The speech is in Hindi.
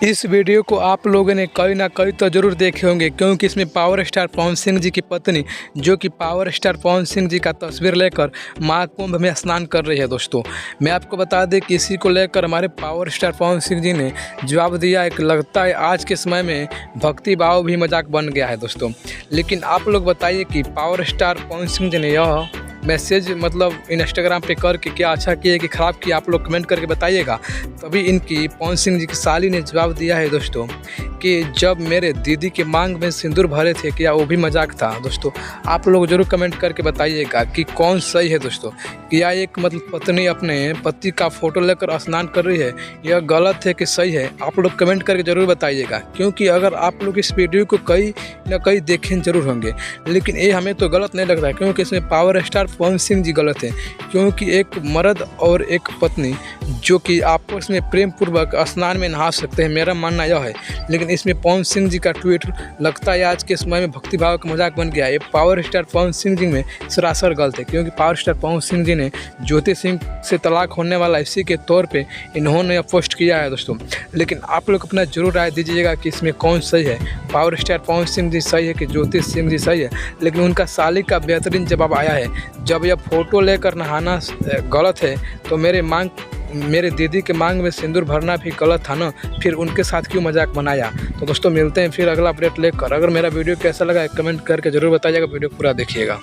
इस वीडियो को आप लोगों ने कहीं ना कहीं तो ज़रूर देखे होंगे, क्योंकि इसमें पावर स्टार पवन सिंह जी की पत्नी जो कि पावर स्टार पवन सिंह जी का तस्वीर लेकर महाकुंभ में स्नान कर रही है। दोस्तों, मैं आपको बता दें कि इसी को लेकर हमारे पावर स्टार पवन सिंह जी ने जवाब दिया है कि लगता है आज के समय में भक्ति भाव भी मजाक बन गया है। दोस्तों, लेकिन आप लोग बताइए कि पावर स्टार पवन सिंह जी ने यह मैसेज इंस्टाग्राम पे करके क्या अच्छा किया कि ख़राब किया, आप लोग कमेंट करके बताइएगा। तभी इनकी पवन सिंह जी की साली ने जवाब दिया है दोस्तों कि जब मेरे दीदी के मांग में सिंदूर भरे थे, क्या वो भी मजाक था। दोस्तों, आप लोग ज़रूर कमेंट करके बताइएगा कि कौन सही है। दोस्तों, क्या एक पत्नी अपने पति का फ़ोटो लेकर स्नान कर रही है, यह गलत है कि सही है, आप लोग कमेंट करके ज़रूर बताइएगा। क्योंकि अगर आप लोग इस वीडियो को कहीं ना कहीं देखें ज़रूर होंगे, लेकिन ये हमें तो गलत नहीं लगता है, क्योंकि इसमें पावर स्टार पवन सिंह जी गलत है। क्योंकि एक मर्द और एक पत्नी जो कि आपस में प्रेम पूर्वक स्नान में नहा सकते हैं, मेरा मानना यह है। लेकिन इसमें पवन सिंह जी का ट्वीट लगता है आज के समय में भक्ति भाव का मजाक बन गया है। ये पावर स्टार पवन सिंह जी में सरासर गलत है, क्योंकि पावर स्टार पवन सिंह जी ने ज्योति सिंह से तलाक होने वाला इसी के तौर पे इन्होंने यह पोस्ट किया है। दोस्तों, लेकिन आप लोग अपना जरूर राय दीजिएगा कि इसमें कौन सही है, पावर स्टार पवन सिंह जी सही है कि ज्योति सिंह जी सही है। लेकिन उनका साली का बेहतरीन जवाब आया है, जब यह फ़ोटो लेकर नहाना गलत है तो मेरे दीदी के मांग में सिंदूर भरना भी गलत था ना, फिर उनके साथ क्यों मजाक बनाया। तो दोस्तों, मिलते हैं फिर अगला अपडेट लेकर। अगर मेरा वीडियो कैसा लगा कमेंट करके ज़रूर बताइएगा, वीडियो पूरा देखिएगा।